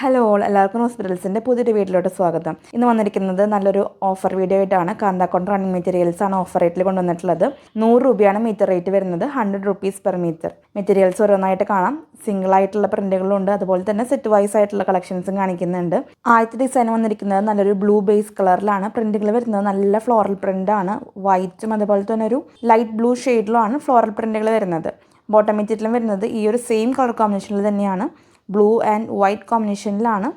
Hello all എല്ലാവർക്കും ഹോസ്പിറ്റൽസിൻ്റെ പുതിയൊരു വീഡിയോയിലോട്ട് സ്വാഗതം. ഇന്ന് വന്നിരിക്കുന്നത് നല്ലൊരു ഓഫർ വീഡിയോ ആയിട്ടാണ്. കാന്താക്കോട്ടൺ റണ്ണിങ് മെറ്റീരിയൽസ് ആണ് ഓഫർ റേറ്റിൽ കൊണ്ടുവന്നിട്ടുള്ളത്. 100 രൂപയാണ് മീറ്റർ റേറ്റ് വരുന്നത്, 100 റുപ്പീസ് പെർ മീറ്റർ. മെറ്റീരിയൽസ് ഓരോന്നായിട്ട് കാണാം. സിംഗിൾ ആയിട്ടുള്ള പ്രിന്റുകളുണ്ട്, അതുപോലെ തന്നെ സെറ്റ് വൈസ് ആയിട്ടുള്ള കളക്ഷൻസും കാണിക്കുന്നുണ്ട്. ആദ്യത്തെ ഡിസൈൻ വന്നിരിക്കുന്നത് നല്ലൊരു ബ്ലൂ ബേസ് കളറിലാണ്. പ്രിന്റുകൾ വരുന്നത് നല്ല ഫ്ലോറൽ പ്രിന്റ് ആണ്. വൈറ്റും അതുപോലെ തന്നെ ഒരു ലൈറ്റ് ബ്ലൂ ഷെയ്ഡിലുമാണ് ഫ്ലോറൽ പ്രിന്റുകൾ വരുന്നത്. ബോട്ടം മെറ്റീരിയലും വരുന്നത് ഈ ഒരു സെയിം കളർ കോമ്പിനേഷനിൽ തന്നെയാണ്. ബ്ലൂ ആൻഡ് വൈറ്റ് കോമ്പിനേഷനിലാണ്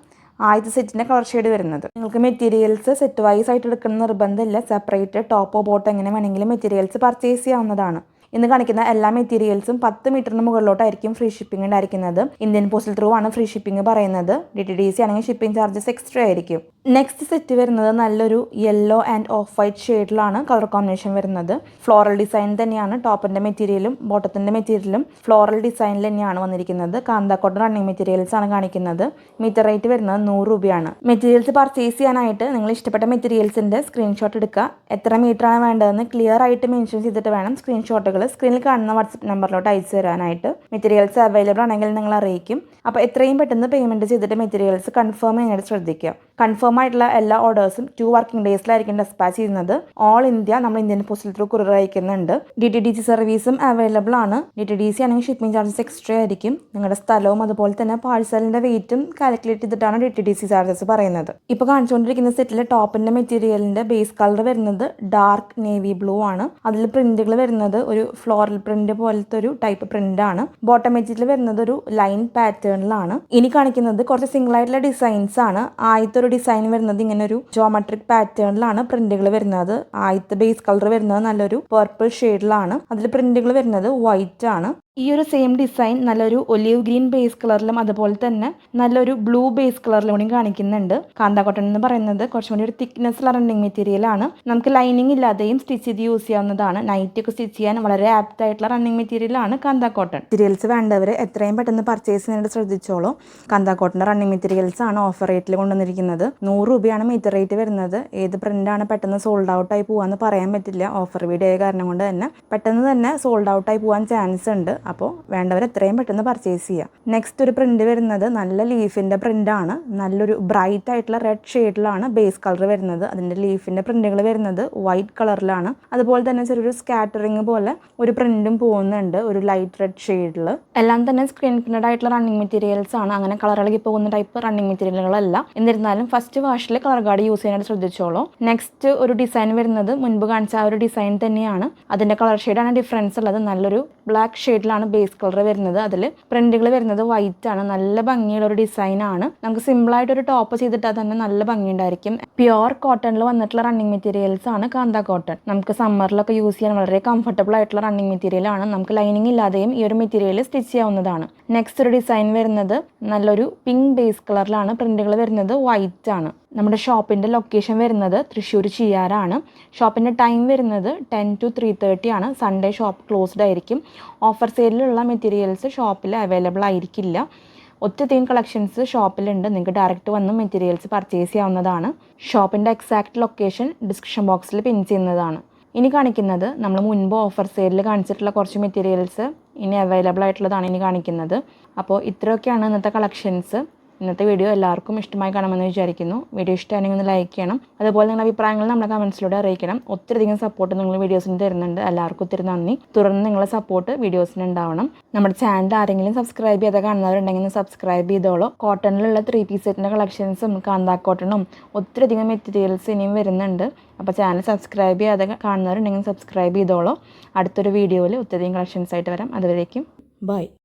ആദ്യത്തെ സെറ്റിൻ്റെ കളർ ഷെയ്ഡ് വരുന്നത്. നിങ്ങൾക്ക് മെറ്റീരിയൽസ് സെറ്റ് വൈസ് ആയിട്ട് എടുക്കുന്ന നിർബന്ധമില്ല. സെപ്പറേറ്റ് ടോപ്പോ ബോട്ടോ എങ്ങനെ വേണമെങ്കിലും മെറ്റീരിയൽസ് പർച്ചേസ് ചെയ്യാവുന്നതാണ്. ഇന്ന് കാണിക്കുന്ന എല്ലാ മെറ്റീരിയൽസും 10 മീറ്ററിന് മുകളിലോട്ടായിരിക്കും ഫ്രീ ഷിപ്പിംഗ് ഉണ്ടായിരിക്കുന്നത്. ഇന്ത്യൻ പോസ്റ്റൽ ത്രൂ ആണ് ഫ്രീ ഷിപ്പിംഗ് പറയുന്നത്. DTDC ആണെങ്കിൽ ഷിപ്പിംഗ് ചാർജസ് എക്സ്ട്രാ ആയിരിക്കും. നെക്സ്റ്റ് സെറ്റ് വരുന്നത് നല്ലൊരു യെല്ലോ ആൻഡ് ഓഫ് വൈറ്റ് ഷെയ്ഡിലാണ് കളർ കോമ്പിനേഷൻ വരുന്നത്. ഫ്ലോറൽ ഡിസൈൻ തന്നെയാണ് ടോപ്പിൻ്റെ മെറ്റീരിയലും ബോട്ടത്തിൻ്റെ മെറ്റീരിയലും ഫ്ലോറൽ ഡിസൈനിൽ തന്നെയാണ് വന്നിരിക്കുന്നത്. കാന്താക്കോട്ടൺ റണ്ണിങ് മെറ്റീരിയൽസ് ആണ് കാണിക്കുന്നത്. മീറ്റർ റേറ്റ് വരുന്നത് 100 രൂപയാണ്. മെറ്റീരിയൽസ് പർച്ചേസ് ചെയ്യാനായിട്ട് നിങ്ങൾ ഇഷ്ടപ്പെട്ട മെറ്റീരിയൽസിൻ്റെ സ്ക്രീൻഷോട്ട് എടുക്കുക. എത്ര മീറ്ററാണ് വേണ്ടതെന്ന് ക്ലിയർ ആയിട്ട് മെൻഷൻ ചെയ്തിട്ട് വേണം സ്ക്രീൻഷോട്ടുകൾ സ്ക്രീനിൽ കാണുന്ന വാട്സപ്പ് നമ്പറിലോട്ട് അയച്ചു തരാനായിട്ട്. മെറ്റീരിയൽസ് അവൈലബിൾ ആണെങ്കിൽ നിങ്ങൾ അറിയിക്കും. അപ്പോൾ എത്രയും പെട്ടെന്ന് പേയ്മെൻറ്റ് ചെയ്തിട്ട് മെറ്റീരിയൽസ് കൺഫേം ചെയ്യാനായിട്ട് ശ്രദ്ധിക്കുക. കൺഫേം ആയിട്ടുള്ള എല്ലാ ഓർഡേഴ്സും 2 വർക്കിംഗ് ഡേയ്സിലായിരിക്കും ഡെസ്പാച്ച് ചെയ്യുന്നത്. ഓൾ ഇന്ത്യ നമ്മൾ ഇന്ത്യൻ പോസ്റ്റൽ ത്രൂ കൊറിയർ അയക്കുന്നുണ്ട്. DTDC സർവീസും അവൈലബിൾ ആണ്. DTDC ആണെങ്കിൽ ഷിപ്പിംഗ് ചാർജസ് എക്സ്ട്രാ ആയിരിക്കും. നിങ്ങളുടെ സ്ഥലവും അതുപോലെ തന്നെ പാഴ്സലിൻ്റെ വെയിറ്റും കാൽക്കുലേറ്റ് ചെയ്തിട്ടാണ് DTDC ചാർജസ് പറയുന്നത്. ഇപ്പോൾ കാണിച്ചുകൊണ്ടിരിക്കുന്ന സെറ്റിലെ ടോപ്പിൻ്റെ മെറ്റീരിയലിൻ്റെ ബേസ് കളർ വരുന്നത് ഡാർക്ക് നേവി ബ്ലൂ ആണ്. അതിൽ പ്രിന്റുകൾ വരുന്നത് ഒരു ഫ്ലോറൽ പ്രിന്റ് പോലത്തെ ഒരു ടൈപ്പ് പ്രിന്റ് ആണ്. ബോട്ടം മെറ്റീരിയൽ വരുന്നത് ഒരു ലൈൻ പാറ്റേണിലാണ്. ഇനി കാണിക്കുന്നത് കുറച്ച് സിംഗിൾ ആയിട്ടുള്ള ഡിസൈൻസ് ആണ്. ആദ്യത്തെ ഒരു ഡിസൈൻ വരുന്നത് ഇങ്ങനെ ഒരു ജോമെട്രിക് പാറ്റേണിലാണ് പ്രിന്റുകൾ വരുന്നത്. ആദ്യത്തെ ബേസ് കളർ വരുന്നത് നല്ലൊരു പർപ്പിൾ ഷെയ്ഡിലാണ്. അതിൽ പ്രിന്റുകൾ വരുന്നത് വൈറ്റ് ആണ്. ഈ ഒരു സെയിം ഡിസൈൻ നല്ലൊരു ഒലീവ് ഗ്രീൻ ബേസ് കളറിലും അതുപോലെ തന്നെ നല്ലൊരു ബ്ലൂ ബേസ് കളറിലും കൂടി കാണിക്കുന്നുണ്ട്. കാന്താക്കോട്ടൺ എന്ന് പറയുന്നത് കുറച്ചും കൂടി ഒരു തിക്നെസ്സുള്ള റണ്ണിങ് മെറ്റീരിയൽ ആണ്. നമുക്ക് ലൈനിങ് ഇല്ലാതെയും സ്റ്റിച്ച് ചെയ്ത് യൂസ് ചെയ്യാവുന്നതാണ്. നൈറ്റ് ഒക്കെ സ്റ്റിച്ച് ചെയ്യാൻ വളരെ ആപ്റ്റ് ആയിട്ടുള്ള റണ്ണിങ് മെറ്റീരിയൽ ആണ് കാന്താക്കോട്ടൺ. മെറ്റീരിയൽസ് വേണ്ടവർ എത്രയും പെട്ടെന്ന് പർച്ചേസ് ചെയ്യാനായിട്ട് ശ്രദ്ധിച്ചോളൂ. കാന്താക്കോട്ടൻ്റെ റണ്ണിങ് മെറ്റീരിയൽസ് ആണ് ഓഫർ റേറ്റിൽ കൊണ്ടുവന്നിരിക്കുന്നത്. 100 രൂപയാണ് മീറ്റർ റേറ്റ് വരുന്നത്. ഏത് പ്രിന്റാണ് പെട്ടെന്ന് സോൾഡ് ഔട്ട് ആയി പോകാമെന്ന് പറയാൻ പറ്റില്ല. ഓഫർ വീഡിയോ ആയ കാരണം കൊണ്ട് തന്നെ പെട്ടെന്ന് തന്നെ സോൾഡ് ഔട്ട് ആയി പോകാൻ ചാൻസ് ഉണ്ട്. അപ്പോൾ വേണ്ടവർ എത്രയും പെട്ടെന്ന് പർച്ചേസ് ചെയ്യാം. നെക്സ്റ്റ് ഒരു പ്രിന്റ് വരുന്നത് നല്ല ലീഫിൻ്റെ പ്രിന്റ് ആണ്. നല്ലൊരു ബ്രൈറ്റ് ആയിട്ടുള്ള റെഡ് ഷെയ്ഡിലാണ് ബേസ് കളർ വരുന്നത്. അതിൻ്റെ ലീഫിൻ്റെ പ്രിന്റുകൾ വരുന്നത് വൈറ്റ് കളറിലാണ്. അതുപോലെ തന്നെ ചെറിയൊരു സ്കാറ്ററിങ് പോലെ ഒരു പ്രിന്റും പോകുന്നുണ്ട് ഒരു ലൈറ്റ് റെഡ് ഷെയ്ഡിൽ. എല്ലാം തന്നെ സ്ക്രീൻ പ്രിന്റഡ് ആയിട്ടുള്ള റണ്ണിങ് മെറ്റീരിയൽസ് ആണ്. അങ്ങനെ കളർ ഇളകി പോകുന്ന ടൈപ്പ് റണ്ണിങ് മെറ്റീരിയലുകളല്ല. എന്നിരുന്നാലും ഫസ്റ്റ് വാഷിൽ കളർ ഗാർഡ് യൂസ് ചെയ്യാനായിട്ട് ശ്രദ്ധിച്ചോളൂ. നെക്സ്റ്റ് ഒരു ഡിസൈൻ വരുന്നത് മുൻപ് കാണിച്ച ആ ഒരു ഡിസൈൻ തന്നെയാണ്. അതിൻ്റെ കളർ ഷെയ്ഡാണ് ഡിഫറൻസ് ഉള്ളത്. നല്ലൊരു ബ്ലാക്ക് ഷെയ്ഡിലാണ് ബേസ് കളർ വരുന്നത്. അതിൽ പ്രിന്റുകൾ വരുന്നത് വൈറ്റ് ആണ്. നല്ല ഭംഗിയുള്ള ഒരു ഡിസൈൻ ആണ്. നമുക്ക് സിമ്പിൾ ആയിട്ട് ഒരു ടോപ്പ് ചെയ്തിട്ടാൽ തന്നെ നല്ല ഭംഗിയുണ്ടായിരിക്കും. പ്യുവർ കോട്ടണിൽ വന്നിട്ടുള്ള റണ്ണിങ് മെറ്റീരിയൽസ് ആണ് കാന്താക്കോട്ടൺ. നമുക്ക് സമ്മറിലൊക്കെ യൂസ് ചെയ്യാൻ വളരെ കംഫർട്ടബിൾ ആയിട്ടുള്ള റണ്ണിങ് മെറ്റീരിയൽ ആണ്. നമുക്ക് ലൈനിങ് ഇല്ലാതെയും ഈ ഒരു മെറ്റീരിയൽ സ്റ്റിച്ച് ചെയ്യാവുന്നതാണ്. നെക്സ്റ്റ് ഒരു ഡിസൈൻ വരുന്നത് നല്ലൊരു പിങ്ക് ബേസ് കളറിലാണ്. പ്രിന്റുകൾ വരുന്നത് വൈറ്റ് ആണ്. നമ്മുടെ ഷോപ്പിൻ്റെ ലൊക്കേഷൻ വരുന്നത് തൃശ്ശൂർ ചിയ്യാറാണ്. ഷോപ്പിൻ്റെ ടൈം വരുന്നത് 10 to 3:30 ആണ്. സൺഡേ ഷോപ്പ് ക്ലോസ്ഡ് ആയിരിക്കും. ഓഫർ സെയിലിലുള്ള മെറ്റീരിയൽസ് ഷോപ്പിൽ അവൈലബിൾ ആയിരിക്കില്ല. ഒത്തിരിയധികം കളക്ഷൻസ് ഷോപ്പിലുണ്ട്. നിങ്ങൾക്ക് ഡയറക്റ്റ് വന്ന് മെറ്റീരിയൽസ് പർച്ചേസ് ചെയ്യാവുന്നതാണ്. ഷോപ്പിൻ്റെ എക്സാക്ട് ലൊക്കേഷൻ ഡിസ്ക്രിപ്ഷൻ ബോക്സിൽ പിൻ ചെയ്യുന്നതാണ്. ഇനി കാണിക്കുന്നത് നമ്മൾ മുൻപ് ഓഫർ സെയിലിൽ കാണിച്ചിട്ടുള്ള കുറച്ച് മെറ്റീരിയൽസ് ഇനി അവൈലബിൾ ആയിട്ടുള്ളതാണ് ഇനി കാണിക്കുന്നത്. അപ്പോൾ ഇത്രയൊക്കെയാണ് ഇന്നത്തെ കളക്ഷൻസ്. ഇന്നത്തെ വീഡിയോ എല്ലാവർക്കും ഇഷ്ടമായി കാണുമെന്ന് വിചാരിക്കുന്നു. വീഡിയോ ഇഷ്ടമാണെങ്കിൽ ഒന്ന് ലൈക്ക് ചെയ്യണം. അതുപോലെ നിങ്ങളുടെ അഭിപ്രായങ്ങൾ നമ്മുടെ കമൻസിലൂടെ അറിയിക്കണം. ഒത്തിരിയധികം സപ്പോർട്ട് നിങ്ങൾ വീഡിയോസിന് തരുന്നുണ്ട്. എല്ലാവർക്കും ഒത്തിരി നന്ദി. തുടർന്ന് നിങ്ങളുടെ സപ്പോർട്ട് വീഡിയോസിന് ഉണ്ടാവണം. നമ്മുടെ ചാനൽ ആരെങ്കിലും സബ്സ്ക്രൈബ് ചെയ്ത് കാണുന്നവരുണ്ടെങ്കിൽ സബ്സ്ക്രൈബ് ചെയ്തോളൂ. കോട്ടണിലുള്ള 3 പീസ് സെറ്റിൻ്റെ കളക്ഷൻസും കാന്താക്കോട്ടണും ഒത്തിരിയധികം മെറ്റീരിയൽസ് ഇനിയും വരുന്നുണ്ട്. അപ്പോൾ ചാനൽ സബ്സ്ക്രൈബ് ചെയ്യാതെ കാണുന്നവരുണ്ടെങ്കിൽ സബ്സ്ക്രൈബ് ചെയ്തോളൂ. അടുത്തൊരു വീഡിയോയിൽ ഒത്തിരിയധികം കളക്ഷൻസ് ആയിട്ട് വരാം. അതുവരേക്കും ബൈ.